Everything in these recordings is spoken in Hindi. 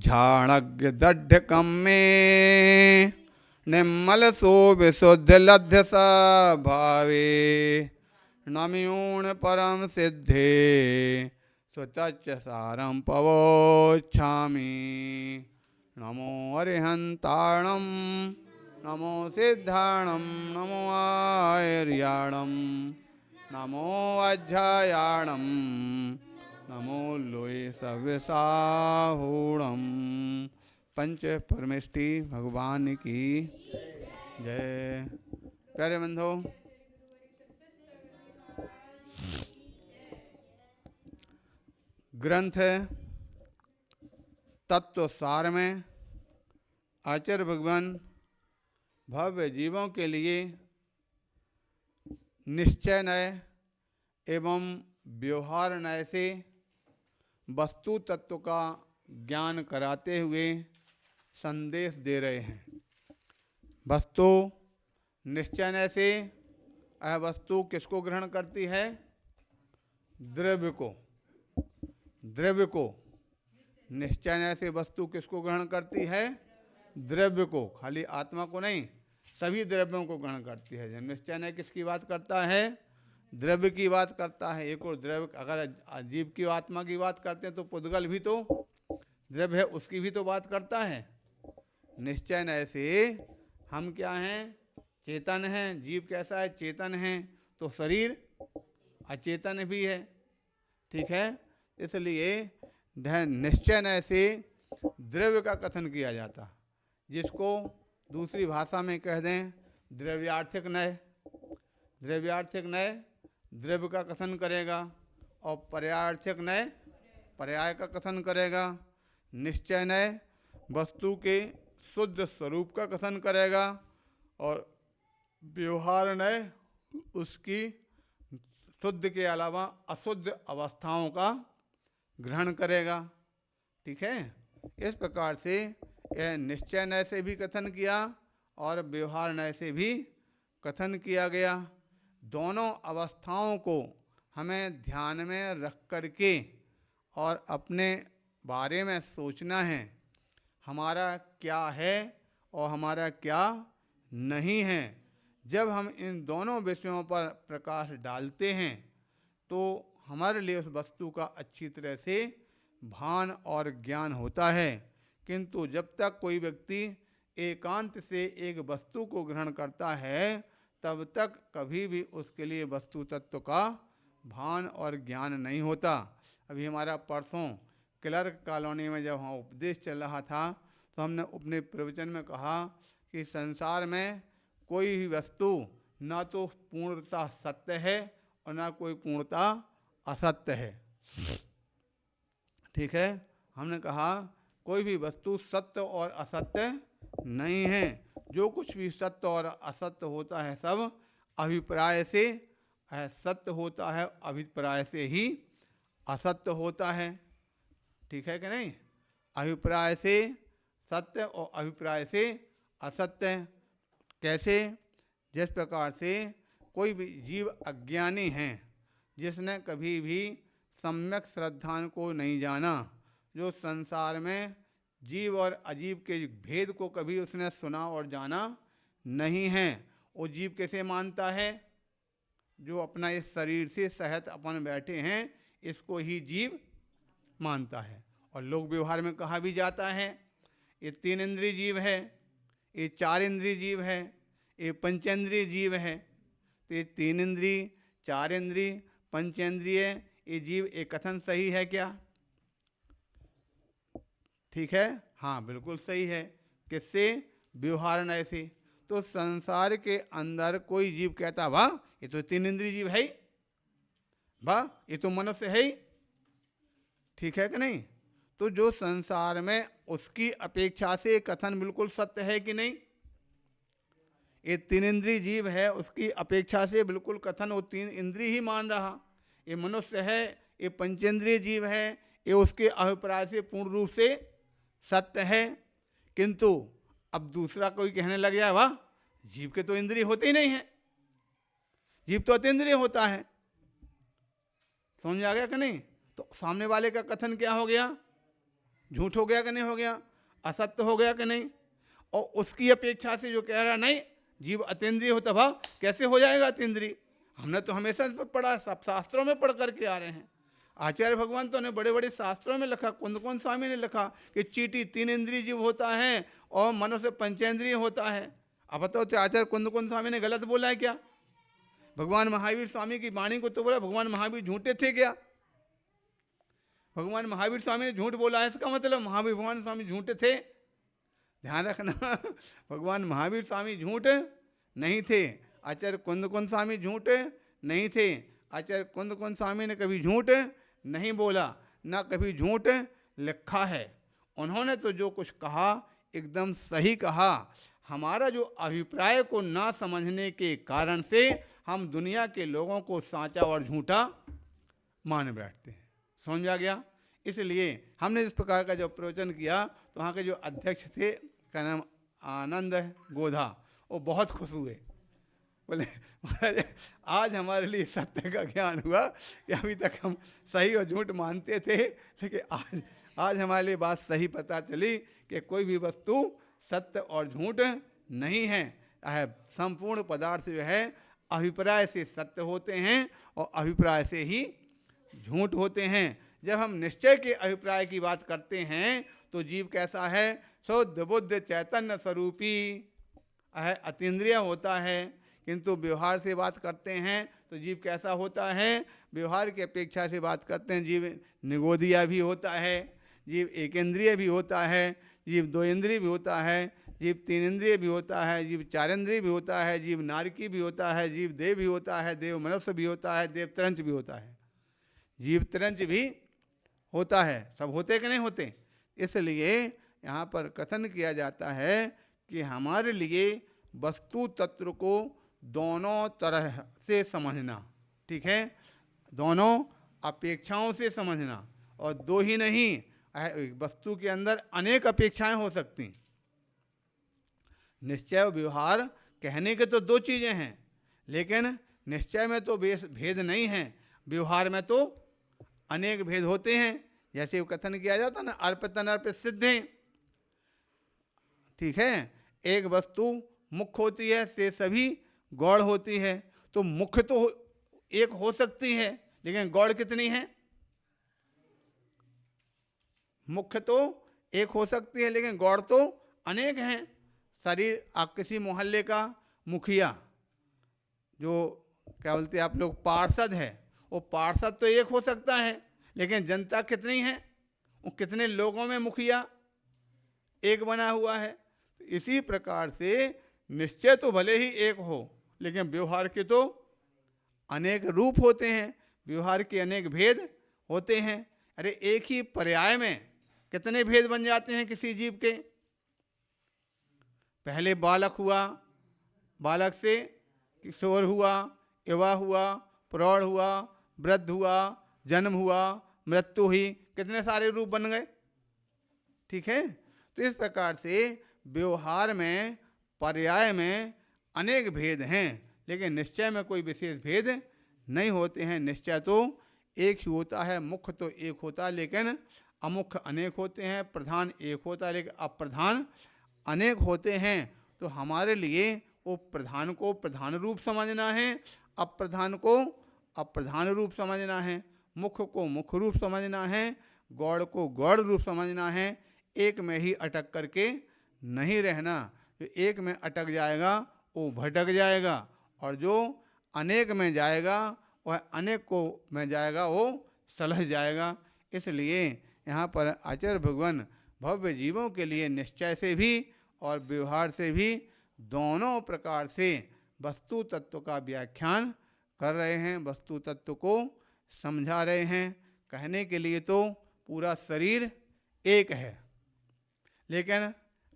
झाणज्ञ दढ़ में निर्मल सो विशुद्ध लध्य भावे नम्यूण परम सिद्धे स्वतच सारम पवोच्छामि। नमो अरिहंताणम नमो सिद्धाणम नमो आर्याणम नमो अध्यायाणम नमो लोये सव्यसाहूणम। पंच परमेष्टि भगवान की जय। प्यारे बंधो, ग्रंथ तत्व सार में आचार्य भगवान भव्य जीवों के लिए निश्चय नय एवं व्यवहार नय से वस्तु तत्व का ज्ञान कराते हुए संदेश दे रहे हैं। वस्तु निश्चय नय से यह वस्तु किसको ग्रहण करती है? द्रव्य को। द्रव्य को निश्चय नय से वस्तु किसको ग्रहण करती है? द्रव्य को। खाली आत्मा को नहीं, सभी द्रव्यों को ग्रहण करती है। जब निश्चय नय किसकी बात करता है? द्रव्य की बात करता है। एक और द्रव्य, अगर जीव की आत्मा की बात करते हैं तो पुद्गल भी तो द्रव्य है, उसकी भी तो बात करता है। निश्चय नय से हम क्या हैं? चेतन हैं। जीव कैसा है? चेतन है। तो शरीर अचेतन भी है। ठीक है, इसलिए निश्चय नय से द्रव्य का कथन किया जाता, जिसको दूसरी भाषा में कह दें द्रव्यार्थिक नय। द्रव्यार्थिक नय द्रव्य का कथन करेगा और पर्यायार्थिक नय पर्याय का कथन करेगा। निश्चय नय वस्तु के शुद्ध स्वरूप का कथन करेगा और व्यवहार नय उसकी शुद्ध के अलावा अशुद्ध अवस्थाओं का ग्रहण करेगा। ठीक है, इस प्रकार से यह निश्चय नय से भी कथन किया और व्यवहार नय से भी कथन किया गया। दोनों अवस्थाओं को हमें ध्यान में रख करके और अपने बारे में सोचना है, हमारा क्या है और हमारा क्या नहीं है। जब हम इन दोनों विषयों पर प्रकाश डालते हैं तो हमारे लिए उस वस्तु का अच्छी तरह से भान और ज्ञान होता है। किंतु जब तक कोई व्यक्ति एकांत से एक वस्तु को ग्रहण करता है तब तक कभी भी उसके लिए वस्तु तत्व का भान और ज्ञान नहीं होता। अभी हमारा परसों क्लर्क कॉलोनी में जब वहाँ उपदेश चल रहा था तो हमने अपने प्रवचन में कहा कि संसार में कोई भी वस्तु ना तो पूर्णतः सत्य है और ना कोई पूर्णतः असत्य है। ठीक है, हमने कहा कोई भी वस्तु सत्य और असत्य नहीं है। जो कुछ भी सत्य और असत्य होता है सब अभिप्राय से सत्य होता है, अभिप्राय से ही असत्य होता है। ठीक है कि नहीं? अभिप्राय से सत्य और अभिप्राय से असत्य। कैसे? जिस प्रकार से कोई भी जीव अज्ञानी है, जिसने कभी भी सम्यक श्रद्धा को नहीं जाना, जो संसार में जीव और अजीव के भेद को कभी उसने सुना और जाना नहीं है, वो जीव कैसे मानता है? जो अपना इस शरीर से सहत अपन बैठे हैं इसको ही जीव मानता है। और लोक व्यवहार में कहा भी जाता है ये 3 इंद्रिय जीव है, ये 4 इंद्रिय जीव है, ये पंचेंद्रिय जीव है। तो ये 3 इंद्रिय, 4 इंद्रिय, पंचेंद्रिय ये जीव, एक कथन सही है क्या? ठीक है, हाँ बिल्कुल सही है। किससे? व्यवहार नय से। तो संसार के अंदर कोई जीव कहता वाह ये तो 3 इंद्रिय जीव है, वाह ये तो मनुष्य है। ठीक है कि नहीं? तो जो संसार में उसकी अपेक्षा से कथन बिल्कुल सत्य है कि नहीं? ये 3 इंद्रिय जीव है, उसकी अपेक्षा से बिल्कुल कथन वो 3 इंद्रिय ही मान रहा। ये मनुष्य है, ये पंचेंद्रिय जीव है, ये उसके अभिप्राय से पूर्ण रूप से सत्य है। किंतु अब दूसरा कोई कहने लग गया वाह जीव के तो इंद्रिय होते ही नहीं है, जीव तो अतीन्द्रिय होता है। समझ आ गया कि नहीं? तो सामने वाले का कथन क्या हो गया? झूठ हो गया कि नहीं हो गया, असत्य हो गया कि नहीं। और उसकी अपेक्षा से जो कह रहा नहीं जीव अतीन्द्रिय होता, भाव कैसे हो जाएगा अतीन्द्रिय। हमने तो हमेशा इस पर पढ़ा, सब शास्त्रों में पढ़ करके आ रहे हैं। आचार्य भगवान तो ने बड़े बड़े शास्त्रों में लिखा, कुंदकोन स्वामी ने लिखा कि चींटी 3 इंद्रिय जीव होता है और मनुष्य पंचेंद्रिय होता है। अब बताओ तो आचार्य कुंदकोन स्वामी ने गलत बोला है क्या? भगवान महावीर स्वामी की वाणी को तो बोला, भगवान महावीर झूठे थे क्या? भगवान महावीर स्वामी ने झूठ बोला है, इसका मतलब महावीर भगवान स्वामी झूठे थे? ध्यान रखना, भगवान महावीर स्वामी झूठ नहीं थे, आचार्य कुंदकोन स्वामी झूठ नहीं थे। आचार्य कुंदकोन स्वामी ने कभी झूठ नहीं बोला, ना कभी झूठ लिखा है। उन्होंने तो जो कुछ कहा एकदम सही कहा। हमारा जो अभिप्राय को ना समझने के कारण से हम दुनिया के लोगों को साचा और झूठा मान बैठते हैं। समझ आ गया? इसलिए हमने इस प्रकार का जो प्रवचन किया तो वहाँ के जो अध्यक्ष थे, का नाम आनंद गोधा, वो बहुत खुश हुए। बोले महाराज आज हमारे लिए सत्य का ज्ञान हुआ कि अभी तक हम सही और झूठ मानते थे, लेकिन आज हमारे लिए बात सही पता चली कि कोई भी वस्तु सत्य और झूठ नहीं है। संपूर्ण पदार्थ जो है अभिप्राय से सत्य होते हैं और अभिप्राय से ही झूठ होते हैं। जब हम निश्चय के अभिप्राय की बात करते हैं तो जीव कैसा है? शुद्ध बुद्ध चैतन्य स्वरूपी है, अतीन्द्रिय होता है। किंतु व्यवहार से बात करते हैं तो जीव कैसा होता है? व्यवहार की अपेक्षा से बात करते हैं, जीव निगोदिया भी होता है, जीव एकेंद्रिय भी होता है, जीव 2 इंद्रिय भी होता है, जीव 3 इंद्रिय भी होता है, जीव 4 इंद्रिय भी होता है, जीव नारकी भी होता है, जीव देव भी होता है, देव मनुष्य भी होता है, देव त्रंच भी होता है, जीव त्रंच भी होता है। सब होते कि नहीं होते? इसलिए यहाँ पर कथन किया जाता है कि हमारे लिए वस्तु तत्व को दोनों तरह से समझना, ठीक है, दोनों अपेक्षाओं से समझना। और 2 ही नहीं, वस्तु के अंदर अनेक अपेक्षाएं हो सकती। निश्चय और व्यवहार कहने के तो 2 चीजें हैं, लेकिन निश्चय में तो भेद नहीं है, व्यवहार में तो अनेक भेद होते हैं। जैसे वो कथन किया जाता ना, अर्पित अनर्पित सिद्ध हैं, ठीक है। एक वस्तु मुख्य होती है, से सभी गौड़ होती है। तो मुख्य तो एक हो सकती है, लेकिन गौड़ कितनी है? मुख्य तो एक हो सकती है, लेकिन गौड़ तो अनेक हैं। शरीर, आप किसी मोहल्ले का मुखिया, जो क्या बोलते हैं आप लोग, पार्षद है, वो पार्षद तो एक हो सकता है, लेकिन जनता कितनी है? वो कितने लोगों में मुखिया एक बना हुआ है। तो इसी प्रकार से निश्चय तो भले ही एक हो, लेकिन व्यवहार के तो अनेक रूप होते हैं, व्यवहार के अनेक भेद होते हैं। अरे एक ही पर्याय में कितने भेद बन जाते हैं किसी जीव के। पहले बालक हुआ, बालक से किशोर हुआ, युवा हुआ, प्रौढ़ हुआ, वृद्ध हुआ, जन्म हुआ, मृत्यु हुई, कितने सारे रूप बन गए, ठीक है। तो इस प्रकार से व्यवहार में, पर्याय में अनेक भेद हैं, लेकिन निश्चय में कोई विशेष भेद नहीं होते हैं। निश्चय तो एक ही होता है, मुख्य तो एक होता है, लेकिन अमुख्य अनेक होते हैं, प्रधान एक होता है, लेकिन अप्रधान अनेक होते हैं। तो हमारे लिए वो प्रधान को प्रधान रूप समझना है, अप्रधान को अप्रधान रूप समझना है, मुख्य को मुख्य रूप समझना है, गौड़ को गौड़ रूप समझना है। एक में ही अटक करके नहीं रहना। जो एक में अटक जाएगा वो भटक जाएगा, और जो अनेक में जाएगा वह अनेक को में जाएगा वो सलह जाएगा। इसलिए यहाँ पर आचार्य भगवान भव्य जीवों के लिए निश्चय से भी और व्यवहार से भी दोनों प्रकार से वस्तु तत्व का व्याख्यान कर रहे हैं, वस्तु तत्व को समझा रहे हैं। कहने के लिए तो पूरा शरीर एक है, लेकिन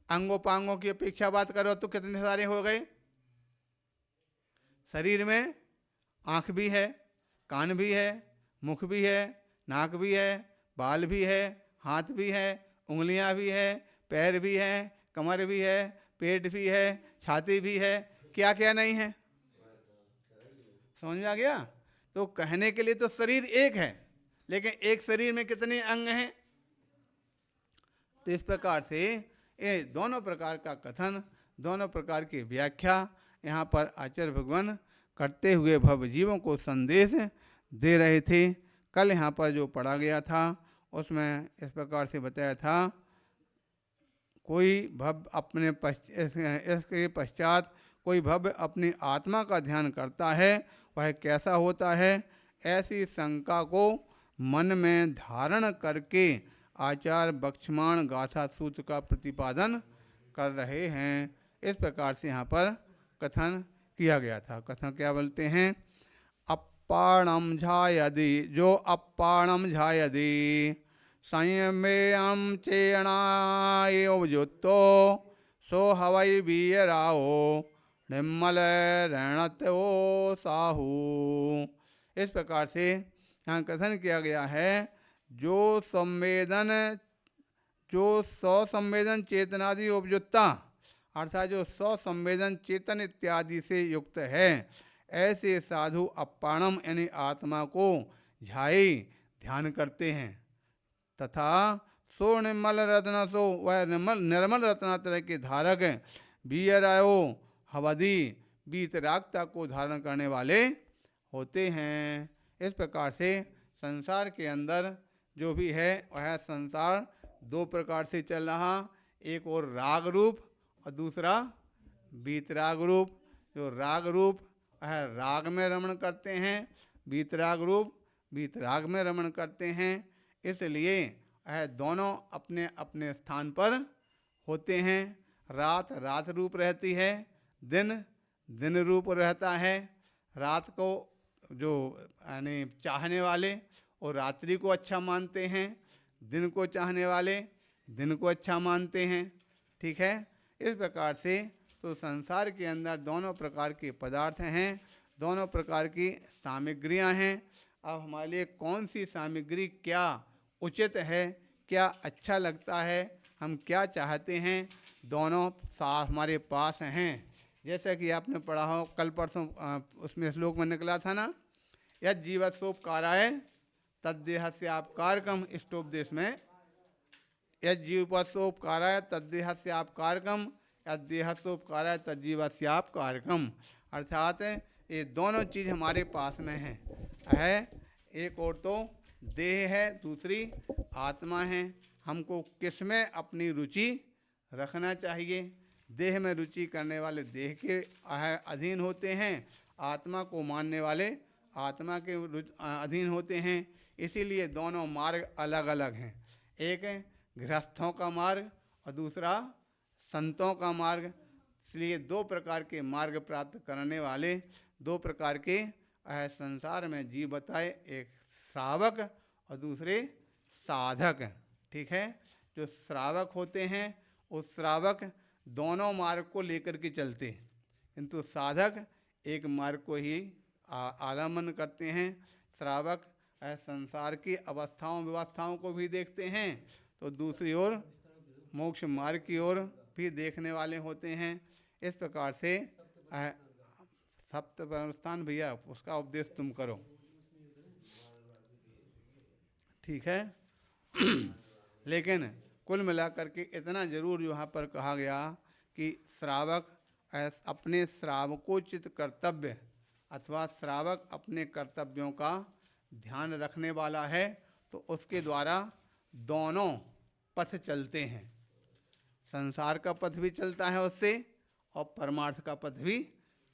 अंगोपांगों की अपेक्षा बात करो तो कितने सारे हो गए। शरीर में आँख भी है, कान भी है, मुख भी है, नाक भी है, बाल भी है, हाथ भी है, उंगलियां भी है, पैर भी है, कमर भी है, पेट भी है, छाती भी है, क्या क्या नहीं है। समझ में आ गया? तो कहने के लिए तो शरीर एक है, लेकिन एक शरीर में कितने अंग हैं? तो इस प्रकार से ये दोनों प्रकार का कथन, दोनों प्रकार की व्याख्या यहाँ पर आचार्य भगवान करते हुए भव जीवों को संदेश दे रहे थे। कल यहाँ पर जो पढ़ा गया था उसमें इस प्रकार से बताया था, कोई भव अपने इसके पश्चात कोई भव्य अपनी आत्मा का ध्यान करता है, वह कैसा होता है, ऐसी शंका को मन में धारण करके आचार्य बक्षमाण गाथा सूत्र का प्रतिपादन कर रहे हैं। इस प्रकार से यहाँ पर कथन किया गया था। कथन क्या बोलते हैं, अप्पाणम झायदि, जो अप्पाणम झायदि संयमेयम चेणायुतो सो हवै वीराओ निर्मल रणतो साहू। इस प्रकार से यहाँ कथन किया गया है, जो संवेदन चेतनादि उपयुक्ता अर्थात जो संवेदन चेतन इत्यादि से युक्त है, ऐसे साधु अप्पाणम यानी आत्मा को झाई ध्यान करते हैं। तथा सो निर्मल रत्न, सो वह निर्मल रत्नात्रय के धारक वीरायो हवदी वीतरागता को धारण करने वाले होते हैं। इस प्रकार से संसार के अंदर जो भी है वह संसार दो प्रकार से चल रहा, एक और राग रूप और दूसरा वीतराग रूप। जो राग रूप वह राग में रमण करते हैं, वीतराग रूप वीतराग में रमण करते हैं। इसलिए वह दोनों अपने अपने स्थान पर होते हैं। रात रात रूप रहती है, दिन दिन रूप रहता है। रात को जो यानी चाहने वाले और रात्रि को अच्छा मानते हैं, दिन को चाहने वाले दिन को अच्छा मानते हैं। ठीक है, इस प्रकार से तो संसार के अंदर दोनों प्रकार के पदार्थ हैं, दोनों प्रकार की सामग्रियां हैं। अब हमारे लिए कौन सी सामग्री क्या उचित है, क्या अच्छा लगता है, हम क्या चाहते हैं, दोनों साथ हमारे पास हैं। जैसा कि आपने पढ़ा हो कल परसों उसमें श्लोक में निकला था ना, यद जीवत्सोपकाराय तद्देहस्य आपकारकम, इष्टोपदेश में यद जीवत्सोपकाराय तद्देहस्य आपकारकम यद देहस्योपकाराय तज्जीवस्य आपकारकम। अर्थात ये दोनों चीज़ हमारे पास में है। एक और तो देह है, दूसरी आत्मा है। हमको किस में अपनी रुचि रखना चाहिए। देह में रुचि करने वाले देह के अधीन होते हैं, आत्मा को मानने वाले आत्मा के अधीन होते हैं। इसीलिए दोनों मार्ग अलग अलग हैं, एक गृहस्थों का मार्ग और दूसरा संतों का मार्ग। इसलिए दो प्रकार के मार्ग प्राप्त करने वाले दो प्रकार के संसार में जीव बताए, एक श्रावक और दूसरे साधक। ठीक है, जो श्रावक होते हैं वो श्रावक दोनों मार्ग को लेकर के चलते हैं, किंतु साधक एक मार्ग को ही आलम्बन करते हैं। श्रावक संसार की अवस्थाओं व्यवस्थाओं को भी देखते हैं, तो दूसरी ओर मोक्ष मार्ग की ओर भी देखने वाले होते हैं। इस प्रकार से सप्त परमस्थान भैया उसका उपदेश तुम करो। ठीक है लेकिन कुल मिलाकर के इतना जरूर यहाँ पर कहा गया कि श्रावक अपने श्रावकोचित कर्तव्य अथवा श्रावक अपने कर्तव्यों का ध्यान रखने वाला है, तो उसके द्वारा दोनों पथ चलते हैं। संसार का पथ भी चलता है उससे और परमार्थ का पथ भी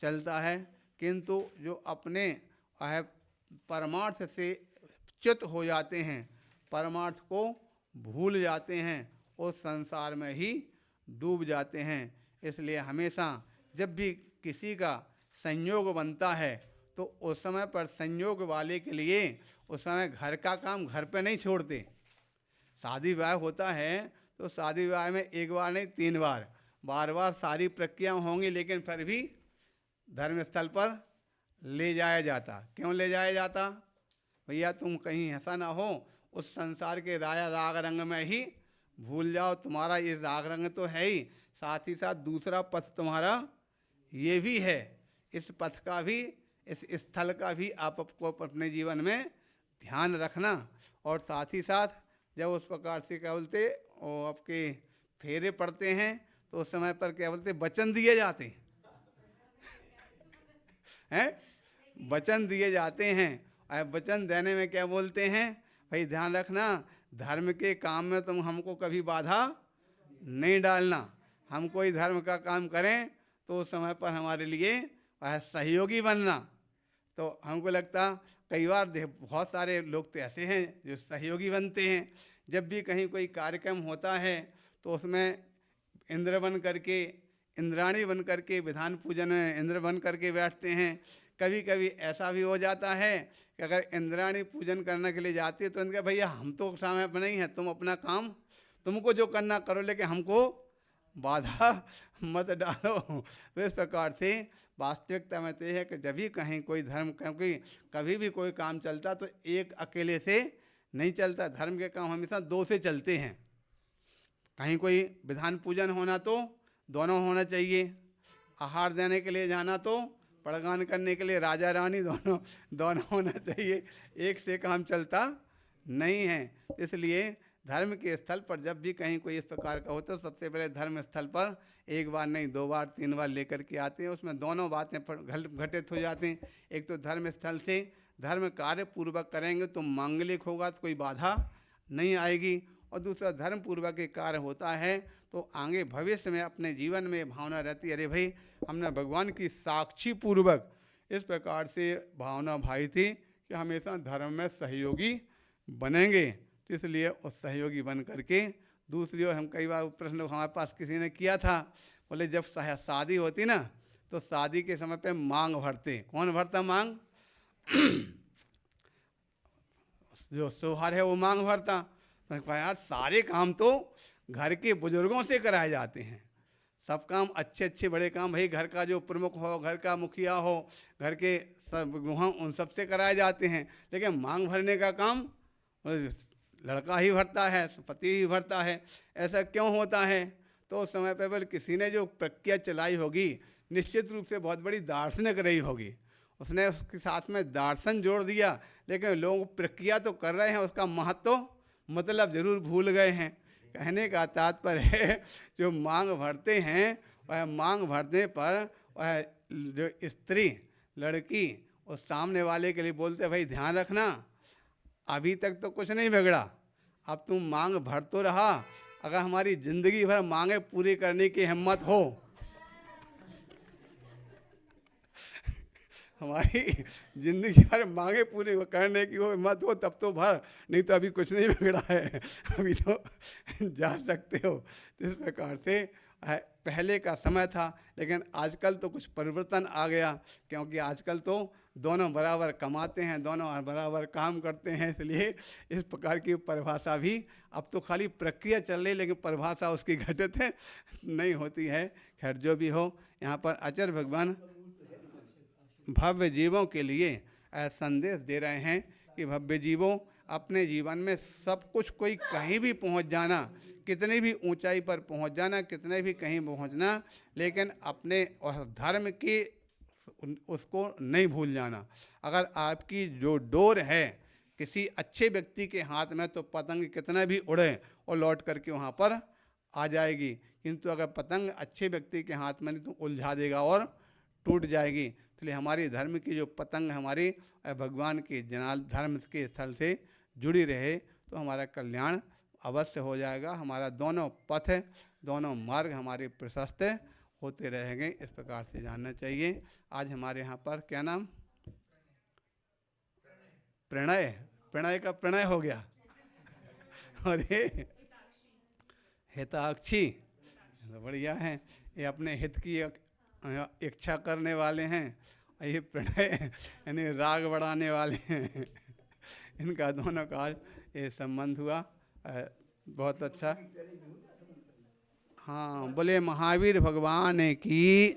चलता है। किंतु जो अपने परमार्थ से च्युत हो जाते हैं, परमार्थ को भूल जाते हैं, उस संसार में ही डूब जाते हैं। इसलिए हमेशा जब भी किसी का संयोग बनता है तो उस समय पर संयोग वाले के लिए उस समय घर का काम घर पे नहीं छोड़ते। शादी विवाह होता है तो शादी विवाह में एक बार नहीं 3 बार बार बार सारी प्रक्रिया होंगी, लेकिन फिर भी धर्मस्थल पर ले जाया जाता। क्यों ले जाया जाता? भैया तुम कहीं ऐसा ना हो उस संसार के राग रंग में ही भूल जाओ। तुम्हारा ये राग रंग तो है ही, साथ ही साथ दूसरा पथ तुम्हारा ये भी है। इस पथ का भी, इस स्थल का भी आपको अपने जीवन में ध्यान रखना। और साथ ही साथ जब उस प्रकार से क्या बोलते वो आपके फेरे पड़ते हैं तो उस समय पर क्या बोलते, वचन दिए जाते हैं, वचन दिए जाते हैं। और वचन देने में क्या बोलते हैं, भाई ध्यान रखना, धर्म के काम में तुम हमको कभी बाधा नहीं डालना। हम कोई धर्म का काम करें तो उस समय पर हमारे लिए सहयोगी बनना। तो हमको लगता कई बार बहुत सारे लोग तो ऐसे हैं जो सहयोगी बनते हैं। जब भी कहीं कोई कार्यक्रम होता है तो उसमें इंद्र बन करके, इंद्राणी बन करके, विधान पूजन में इंद्र बन करके बैठते हैं। कभी कभी ऐसा भी हो जाता है कि अगर इंद्राणी पूजन करने के लिए जाती है तो उनके भैया हम तो समय पर नहीं है, तुम अपना काम तुमको जो करना करो, लेकिन हमको बाधा मत डालो। तो इस प्रकार से वास्तविकता में तो यह है कि जब भी कहीं कोई धर्म, क्योंकि कभी भी कोई काम चलता तो एक अकेले से नहीं चलता। धर्म के काम हमेशा दो से चलते हैं। कहीं कोई विधान पूजन होना तो दोनों होना चाहिए, आहार देने के लिए जाना तो पड़गान करने के लिए राजा रानी दोनों होना चाहिए। एक से काम चलता नहीं है। इसलिए धर्म के स्थल पर जब भी कहीं कोई इस प्रकार का होता है, सबसे पहले धर्म स्थल पर एक बार नहीं, 2 बार 3 बार लेकर के आते हैं। उसमें दोनों बातें घटित हो जाती हैं। एक तो धर्म स्थल से धर्म कार्य पूर्वक करेंगे तो मांगलिक होगा तो कोई बाधा नहीं आएगी, और दूसरा धर्म पूर्वक के कार्य होता है तो आगे भविष्य में अपने जीवन में भावना रहती है, अरे भाई हमने भगवान की साक्षी पूर्वक इस प्रकार से भावना भाई थी कि हमेशा धर्म में सहयोगी बनेंगे। तो इसलिए उस सहयोगी बन करके दूसरी ओर हम कई बार प्रश्न हमारे पास किसी ने किया था, बोले जब शादी होती ना तो शादी के समय पे मांग भरते। कौन भरता मांग? जो सोहर है वो मांग भरता। तो कहा यार सारे काम तो घर के बुजुर्गों से कराए जाते हैं, सब काम अच्छे अच्छे बड़े काम भाई घर का जो प्रमुख हो, घर का मुखिया हो, घर के सब उन सब से कराए जाते हैं, लेकिन मांग भरने का काम लड़का ही भरता है, पति ही भरता है। ऐसा क्यों होता है? तो उस समय पर किसी ने जो प्रक्रिया चलाई होगी निश्चित रूप से बहुत बड़ी दार्शनिक रही होगी, उसने उसके साथ में दर्शन जोड़ दिया, लेकिन लोग प्रक्रिया तो कर रहे हैं, उसका महत्व मतलब जरूर भूल गए हैं। कहने का तात्पर्य है जो मांग भरते हैं वह मांग भरने पर वह जो स्त्री लड़की उस सामने वाले के लिए बोलते भाई ध्यान रखना, अभी तक तो कुछ नहीं बिगड़ा, अब तुम मांग भर तो रहा, अगर हमारी जिंदगी भर मांगे पूरी करने की हिम्मत हो, हमारी जिंदगी भर मांगे पूरी करने की हिम्मत हो तब तो भर, नहीं तो अभी कुछ नहीं बिगड़ा है, अभी तो जा सकते हो। तो इस प्रकार से पहले का समय था, लेकिन आजकल तो कुछ परिवर्तन आ गया, क्योंकि आजकल तो दोनों बराबर कमाते हैं, दोनों बराबर काम करते हैं, इसलिए इस प्रकार की परिभाषा भी अब तो खाली प्रक्रिया चल रही, लेकिन परिभाषा उसकी घटित नहीं होती है। खैर जो भी हो, यहाँ पर आचार्य भगवान भव्य जीवों के लिए संदेश दे रहे हैं कि भव्य जीवों अपने जीवन में सब कुछ, कोई कहीं भी पहुंच जाना, कितनी भी ऊंचाई पर पहुंच जाना, कितने भी कहीं पहुंचना, लेकिन अपने धर्म की उसको नहीं भूल जाना। अगर आपकी जो डोर है किसी अच्छे व्यक्ति के हाथ में तो पतंग कितना भी उड़े और लौट करके वहाँ पर आ जाएगी, किंतु अगर पतंग अच्छे व्यक्ति के हाथ में नहीं तो उलझा देगा और टूट जाएगी। इसलिए हमारी धर्म की जो पतंग हमारी भगवान के धर्म के स्थल से जुड़ी रहे तो हमारा कल्याण अवश्य हो जाएगा। हमारा दोनों पथ, दोनों मार्ग हमारे प्रशस्त होते रहेंगे, इस प्रकार से जानना चाहिए। आज हमारे यहाँ पर क्या नाम? प्रणय। प्रणय का प्रणय हो गया और ये हिताक्षी, बढ़िया है, ये अपने हित की इच्छा करने वाले हैं, ये प्रणय यानी राग बढ़ाने वाले हैं। इनका दोनों का ये संबंध हुआ, बहुत अच्छा। हाँ, बोले महावीर भगवान की